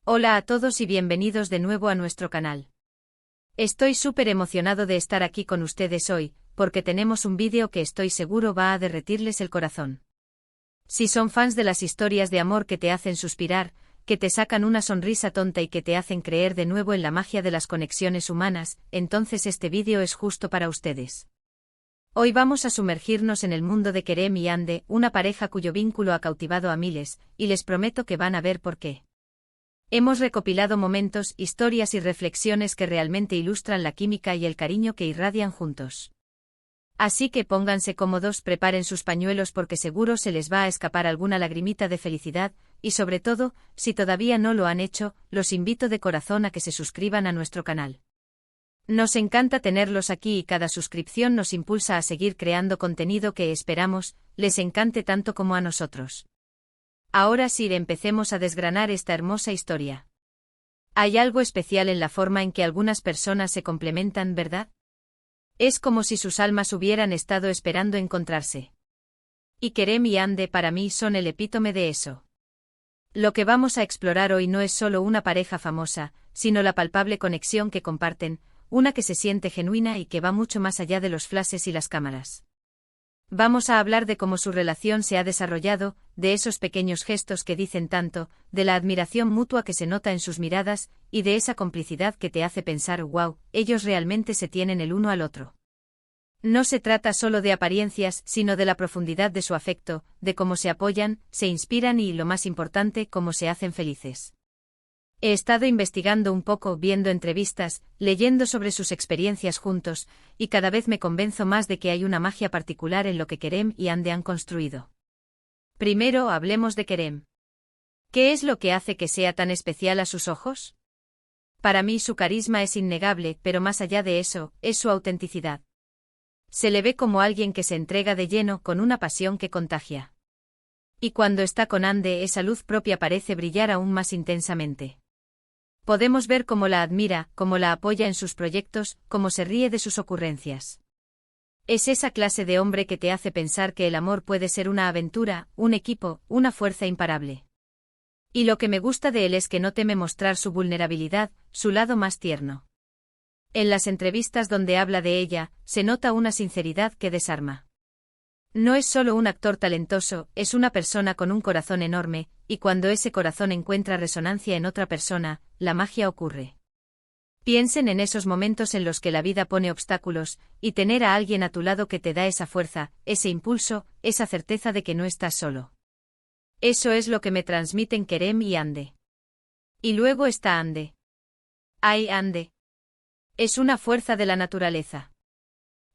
Hola a todos y bienvenidos de nuevo a nuestro canal. Estoy súper emocionado de estar aquí con ustedes hoy, porque tenemos un vídeo que estoy seguro va a derretirles el corazón. Si son fans de las historias de amor que te hacen suspirar, que te sacan una sonrisa tonta y que te hacen creer de nuevo en la magia de las conexiones humanas, entonces este vídeo es justo para ustedes. Hoy vamos a sumergirnos en el mundo de Kerem y Hande, una pareja cuyo vínculo ha cautivado a miles, y les prometo que van a ver por qué. Hemos recopilado momentos, historias y reflexiones que realmente ilustran la química y el cariño que irradian juntos. Así que pónganse cómodos, preparen sus pañuelos porque seguro se les va a escapar alguna lagrimita de felicidad, y sobre todo, si todavía no lo han hecho, los invito de corazón a que se suscriban a nuestro canal. Nos encanta tenerlos aquí y cada suscripción nos impulsa a seguir creando contenido que esperamos les encante tanto como a nosotros. Ahora sí, empecemos a desgranar esta hermosa historia. Hay algo especial en la forma en que algunas personas se complementan, ¿verdad? Es como si sus almas hubieran estado esperando encontrarse. Y Kerem y Hande para mí son el epítome de eso. Lo que vamos a explorar hoy no es solo una pareja famosa, sino la palpable conexión que comparten, una que se siente genuina y que va mucho más allá de los flashes y las cámaras. Vamos a hablar de cómo su relación se ha desarrollado, de esos pequeños gestos que dicen tanto, de la admiración mutua que se nota en sus miradas, y de esa complicidad que te hace pensar, wow, ellos realmente se tienen el uno al otro. No se trata solo de apariencias, sino de la profundidad de su afecto, de cómo se apoyan, se inspiran y, lo más importante, cómo se hacen felices. He estado investigando un poco, viendo entrevistas, leyendo sobre sus experiencias juntos, y cada vez me convenzo más de que hay una magia particular en lo que Kerem y Hande han construido. Primero hablemos de Kerem. ¿Qué es lo que hace que sea tan especial a sus ojos? Para mí su carisma es innegable, pero más allá de eso, es su autenticidad. Se le ve como alguien que se entrega de lleno con una pasión que contagia. Y cuando está con Hande, esa luz propia parece brillar aún más intensamente. Podemos ver cómo la admira, cómo la apoya en sus proyectos, cómo se ríe de sus ocurrencias. Es esa clase de hombre que te hace pensar que el amor puede ser una aventura, un equipo, una fuerza imparable. Y lo que me gusta de él es que no teme mostrar su vulnerabilidad, su lado más tierno. En las entrevistas donde habla de ella, se nota una sinceridad que desarma. No es solo un actor talentoso, es una persona con un corazón enorme, y cuando ese corazón encuentra resonancia en otra persona, la magia ocurre. Piensen en esos momentos en los que la vida pone obstáculos, y tener a alguien a tu lado que te da esa fuerza, ese impulso, esa certeza de que no estás solo. Eso es lo que me transmiten Kerem y Hande. Y luego está Hande. ¡Ay, Hande! Es una fuerza de la naturaleza.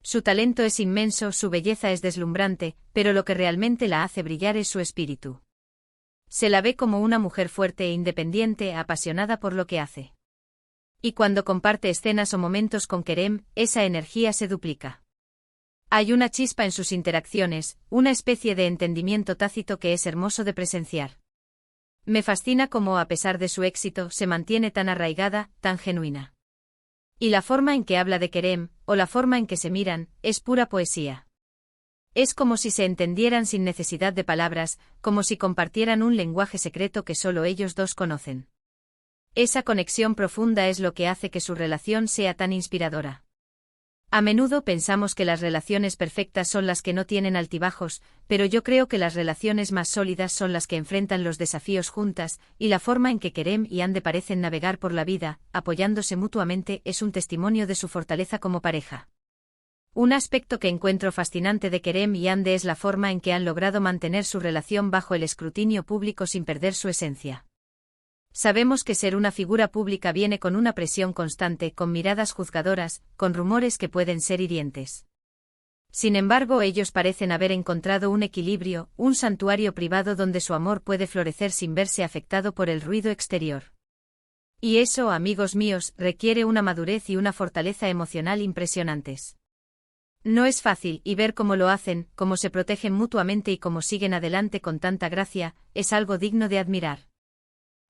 Su talento es inmenso, su belleza es deslumbrante, pero lo que realmente la hace brillar es su espíritu. Se la ve como una mujer fuerte e independiente, apasionada por lo que hace. Y cuando comparte escenas o momentos con Kerem, esa energía se duplica. Hay una chispa en sus interacciones, una especie de entendimiento tácito que es hermoso de presenciar. Me fascina cómo, a pesar de su éxito, se mantiene tan arraigada, tan genuina. Y la forma en que habla de Kerem, o la forma en que se miran, es pura poesía. Es como si se entendieran sin necesidad de palabras, como si compartieran un lenguaje secreto que solo ellos dos conocen. Esa conexión profunda es lo que hace que su relación sea tan inspiradora. A menudo pensamos que las relaciones perfectas son las que no tienen altibajos, pero yo creo que las relaciones más sólidas son las que enfrentan los desafíos juntas, y la forma en que Kerem y Hande parecen navegar por la vida, apoyándose mutuamente, es un testimonio de su fortaleza como pareja. Un aspecto que encuentro fascinante de Kerem y Hande es la forma en que han logrado mantener su relación bajo el escrutinio público sin perder su esencia. Sabemos que ser una figura pública viene con una presión constante, con miradas juzgadoras, con rumores que pueden ser hirientes. Sin embargo, ellos parecen haber encontrado un equilibrio, un santuario privado donde su amor puede florecer sin verse afectado por el ruido exterior. Y eso, amigos míos, requiere una madurez y una fortaleza emocional impresionantes. No es fácil, y ver cómo lo hacen, cómo se protegen mutuamente y cómo siguen adelante con tanta gracia, es algo digno de admirar.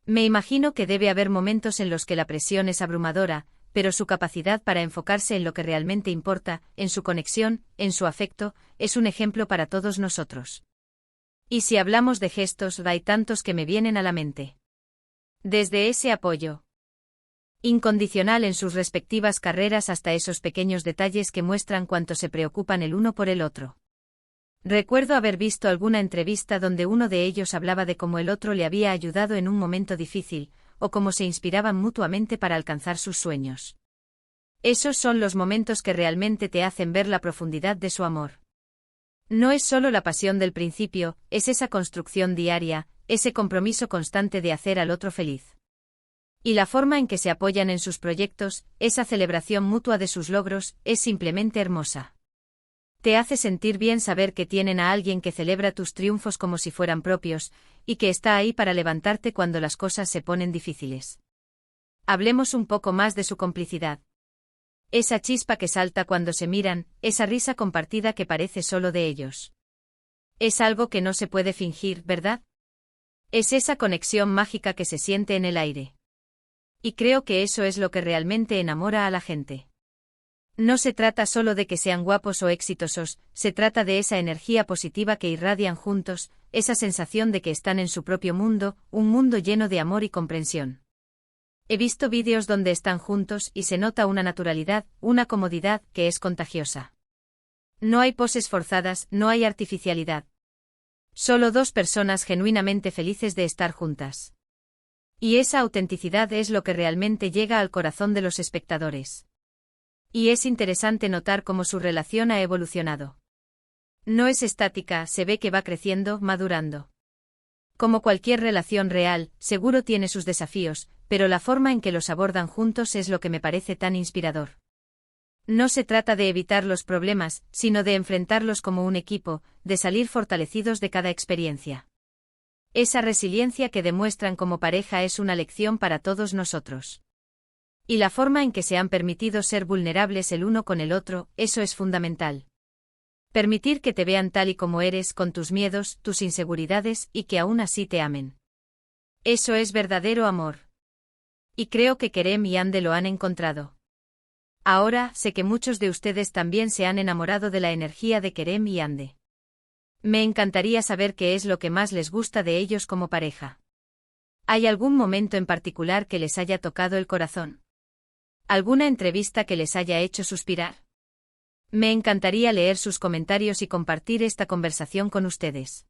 Me imagino que debe haber momentos en los que la presión es abrumadora, pero su capacidad para enfocarse en lo que realmente importa, en su conexión, en su afecto, es un ejemplo para todos nosotros. Y si hablamos de gestos, hay tantos que me vienen a la mente. Desde ese apoyo incondicional en sus respectivas carreras hasta esos pequeños detalles que muestran cuánto se preocupan el uno por el otro. Recuerdo haber visto alguna entrevista donde uno de ellos hablaba de cómo el otro le había ayudado en un momento difícil, o cómo se inspiraban mutuamente para alcanzar sus sueños. Esos son los momentos que realmente te hacen ver la profundidad de su amor. No es solo la pasión del principio, es esa construcción diaria, ese compromiso constante de hacer al otro feliz. Y la forma en que se apoyan en sus proyectos, esa celebración mutua de sus logros, es simplemente hermosa. Te hace sentir bien saber que tienen a alguien que celebra tus triunfos como si fueran propios, y que está ahí para levantarte cuando las cosas se ponen difíciles. Hablemos un poco más de su complicidad. Esa chispa que salta cuando se miran, esa risa compartida que parece solo de ellos. Es algo que no se puede fingir, ¿verdad? Es esa conexión mágica que se siente en el aire. Y creo que eso es lo que realmente enamora a la gente. No se trata solo de que sean guapos o exitosos, se trata de esa energía positiva que irradian juntos, esa sensación de que están en su propio mundo, un mundo lleno de amor y comprensión. He visto vídeos donde están juntos y se nota una naturalidad, una comodidad que es contagiosa. No hay poses forzadas, no hay artificialidad. Solo dos personas genuinamente felices de estar juntas. Y esa autenticidad es lo que realmente llega al corazón de los espectadores. Y es interesante notar cómo su relación ha evolucionado. No es estática, se ve que va creciendo, madurando. Como cualquier relación real, seguro tiene sus desafíos, pero la forma en que los abordan juntos es lo que me parece tan inspirador. No se trata de evitar los problemas, sino de enfrentarlos como un equipo, de salir fortalecidos de cada experiencia. Esa resiliencia que demuestran como pareja es una lección para todos nosotros. Y la forma en que se han permitido ser vulnerables el uno con el otro, eso es fundamental. Permitir que te vean tal y como eres, con tus miedos, tus inseguridades, y que aún así te amen. Eso es verdadero amor. Y creo que Kerem y Hande lo han encontrado. Ahora, sé que muchos de ustedes también se han enamorado de la energía de Kerem y Hande. Me encantaría saber qué es lo que más les gusta de ellos como pareja. ¿Hay algún momento en particular que les haya tocado el corazón? ¿Alguna entrevista que les haya hecho suspirar? Me encantaría leer sus comentarios y compartir esta conversación con ustedes.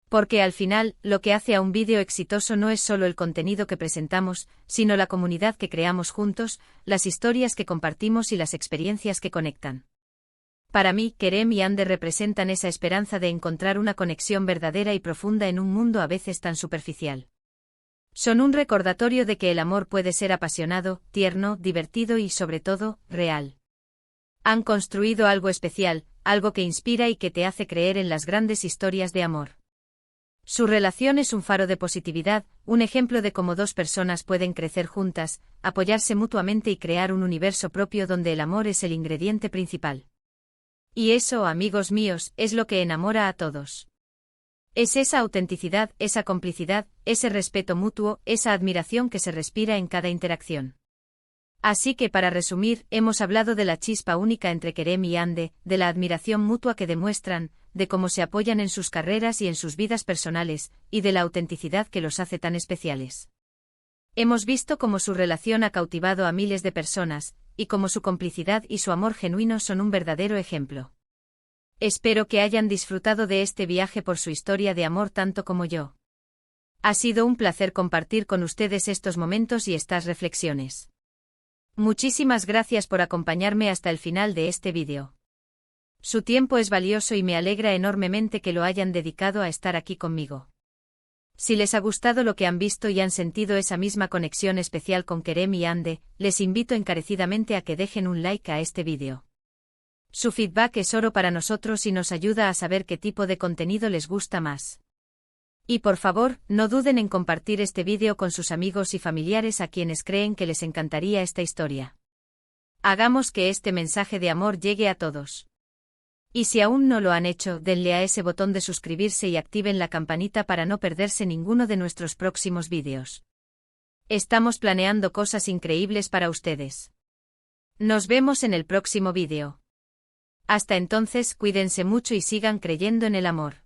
Porque al final, lo que hace a un vídeo exitoso no es solo el contenido que presentamos, sino la comunidad que creamos juntos, las historias que compartimos y las experiencias que conectan. Para mí, Kerem y Hande representan esa esperanza de encontrar una conexión verdadera y profunda en un mundo a veces tan superficial. Son un recordatorio de que el amor puede ser apasionado, tierno, divertido y, sobre todo, real. Han construido algo especial, algo que inspira y que te hace creer en las grandes historias de amor. Su relación es un faro de positividad, un ejemplo de cómo dos personas pueden crecer juntas, apoyarse mutuamente y crear un universo propio donde el amor es el ingrediente principal. Y eso, amigos míos, es lo que enamora a todos. Es esa autenticidad, esa complicidad, ese respeto mutuo, esa admiración que se respira en cada interacción. Así que para resumir, hemos hablado de la chispa única entre Kerem y Hande, de la admiración mutua que demuestran, de cómo se apoyan en sus carreras y en sus vidas personales, y de la autenticidad que los hace tan especiales. Hemos visto cómo su relación ha cautivado a miles de personas, y cómo su complicidad y su amor genuino son un verdadero ejemplo. Espero que hayan disfrutado de este viaje por su historia de amor tanto como yo. Ha sido un placer compartir con ustedes estos momentos y estas reflexiones. Muchísimas gracias por acompañarme hasta el final de este vídeo. Su tiempo es valioso y me alegra enormemente que lo hayan dedicado a estar aquí conmigo. Si les ha gustado lo que han visto y han sentido esa misma conexión especial con Kerem y Hande, les invito encarecidamente a que dejen un like a este vídeo. Su feedback es oro para nosotros y nos ayuda a saber qué tipo de contenido les gusta más. Y por favor, no duden en compartir este vídeo con sus amigos y familiares a quienes creen que les encantaría esta historia. Hagamos que este mensaje de amor llegue a todos. Y si aún no lo han hecho, denle a ese botón de suscribirse y activen la campanita para no perderse ninguno de nuestros próximos vídeos. Estamos planeando cosas increíbles para ustedes. Nos vemos en el próximo vídeo. Hasta entonces, cuídense mucho y sigan creyendo en el amor.